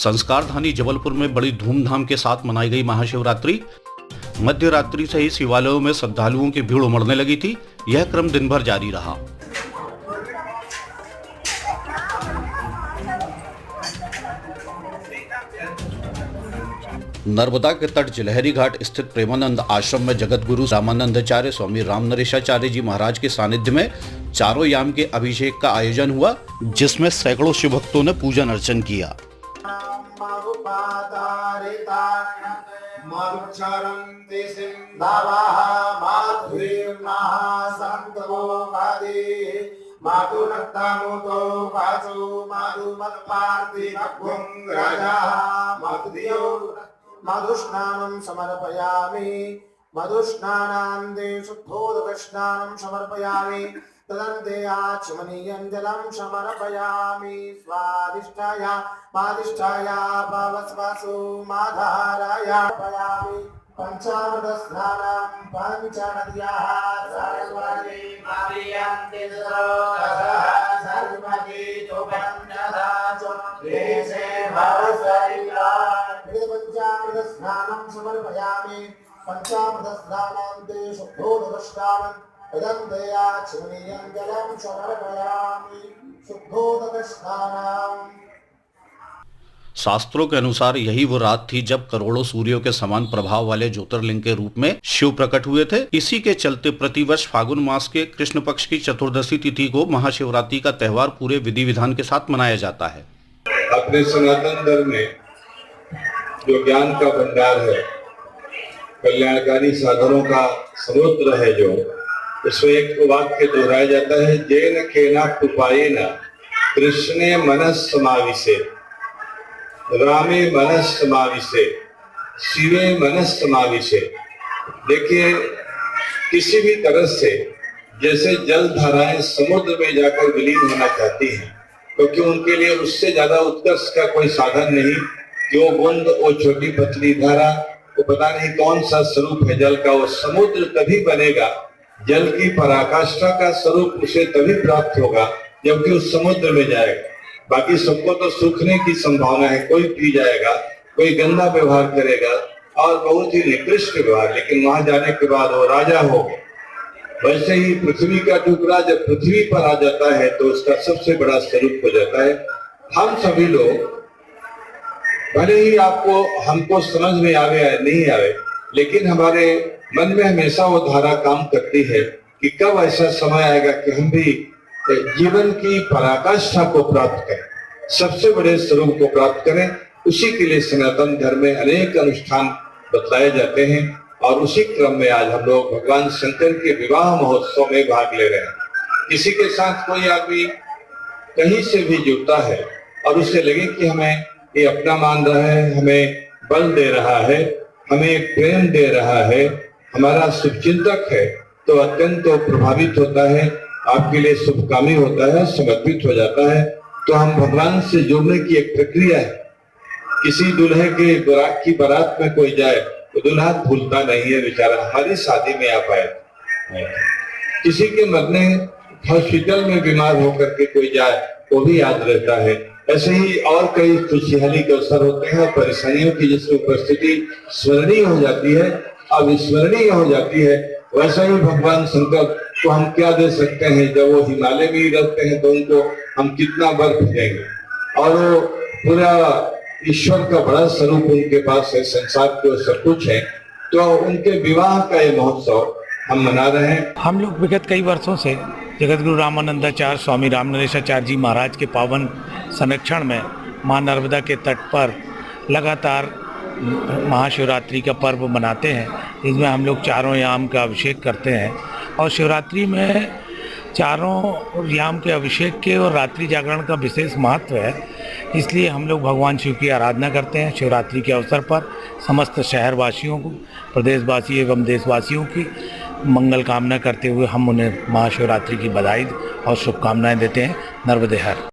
संस्कारधानी जबलपुर में बड़ी धूमधाम के साथ मनाई गई महाशिवरात्रि। मध्य रात्रि से ही शिवालयों में श्रद्धालुओं की भीड़ उमड़ने लगी थी। यह क्रम दिन भर जारी रहा। नर्मदा के तट जिलहरी घाट स्थित प्रेमानंद आश्रम में जगत गुरु रामानंदाचार्य स्वामी रामनरेशाचार्य जी महाराज के सानिध्य में चारों याम के अभिषेक का आयोजन हुआ, जिसमें सैकड़ों शिव भक्तों ने पूजन अर्चन किया। मधुस्नानं समर्पयामि। मधुस्नानान्ते शुद्धोदकस्नानं समर्पयामि। तदन्ते आचमनीयं जलं समर्पयामि। स्वादिष्ठाय मादिष्ठाय भवस्वासु माधाराय समर्पयामि। पंचामृतस्नानं पञ्चनद्याः सर्वदि मारियन्ते सर्वदि चोपञ्चदाचो देशे भवसरिला। पंचामृतस्नानं समर्पयामि। पंचामृतस्नानान्ते शुद्धोदकस्नानं तदन्ते आचमनीयं जलं समर्पयामि। शुद्धोदकस्नानं। शास्त्रों के अनुसार यही वो रात थी जब करोड़ों सूर्यों के समान प्रभाव वाले ज्योतिर्लिंग के रूप में शिव प्रकट हुए थे। इसी के चलते प्रतिवर्ष फागुन मास के कृष्ण पक्ष की चतुर्दशी तिथि को महाशिवरात्रि का त्योहार पूरे विधि विधान के साथ मनाया जाता है। अपने सनातन धर्म में जो ज्ञान का भंडार है, कल्याणकारी साधनों का समुद्र है, जो उसमें एक वाक्य दोहराया जाता है, जेन केना कृपायेन कृष्णे मनस समाविशे रामे मनस समाविशे शिवे मनस समाविशे। देखिए, किसी भी तरह से जैसे जल धाराएं समुद्र में जाकर विलीन होना चाहती हैं, क्योंकि उनके लिए उससे ज्यादा उत्कर्ष का कोई साधन नहीं कि वो बूंद, वो छोटी पतली धारा, वो पता नहीं कौन सा स्वरूप है जल का, वो समुद्र तभी बनेगा, जल की पराकाष्ठा का स्वरूप उसे तभी प्राप्त होगा जबकि उस समुद्र में जाएगा। बाकी सबको तो सूखने की संभावना है, कोई पी जाएगा, कोई गंदा व्यवहार करेगा और बहुत ही निकृष्ट व्यवहार, लेकिन वहां जाने के बाद वो राजा होगा। वैसे ही पृथ्वी का टुकड़ा जब पृथ्वी पर आ जाता है तो उसका सबसे बड़ा स्वरूप हो जाता है। हम सभी लोग, भले ही आपको हमको समझ में आवे या नहीं आवे, लेकिन हमारे मन में हमेशा वो धारा काम करती है कि कब ऐसा समय आएगा कि हम भी जीवन की पराकाष्ठा को प्राप्त करें, सबसे बड़े स्वरूप को प्राप्त करें। उसी के लिए सनातन धर्म में अनेक अनुष्ठान बतलाए जाते हैं और उसी क्रम में आज हम लोग भगवान शंकर के विवाह महोत्सव में भाग ले रहे हैं। किसी के साथ कोई आदमी कहीं से भी जुड़ता है और उसे लगे कि हमें ये अपना मान रहा है, हमें बल दे रहा है, हमें प्रेम दे रहा है, हमारा शुभचिंतक है, तो अत्यंत प्रभावित होता है, आपके लिए शुभकामी होता है, समर्पित हो जाता है। तो हम भगवान से जुड़ने की एक प्रक्रिया है। किसी दूल्हे के की बारात में कोई जाए तो दूल्हा भूलता नहीं है बेचारा, हमारी शादी में आप आए। किसी के मरने हॉस्पिटल में बीमार होकर के कोई जाए वो भी याद रहता है। ऐसे ही और कई खुशहाली के अवसर होते हैं और परेशानियों की जिसमें उपस्थिति स्मरणीय हो जाती है, अविस्मरणीय हो जाती है। वैसा ही भगवान शंकर को हम क्या दे सकते हैं? जब वो हिमालय में ही रहते हैं तो उनको हम कितना बर्फ देंगे, और वो पूरा ईश्वर का बड़ा स्वरूप उनके पास है, संसार के सब कुछ है। तो उनके विवाह का ये महोत्सव हम मना रहे हैं। हम लोग विगत कई वर्षों से जगत गुरु रामानंदाचार्य स्वामी रामनरेशाचार्य जी महाराज के पावन संरक्षण में मां नर्मदा के तट पर लगातार महाशिवरात्रि का पर्व मनाते हैं। इसमें हम लोग चारों याम का अभिषेक करते हैं और शिवरात्रि में चारों याम के अभिषेक के और रात्रि जागरण का विशेष महत्व है। इसलिए हम लोग भगवान शिव की आराधना करते हैं। शिवरात्रि के अवसर पर समस्त शहरवासियों को, प्रदेशवासी एवं देशवासियों की मंगल कामना करते हुए हम उन्हें महाशिवरात्रि की बधाई और शुभकामनाएं देते हैं। नर्मदे हर।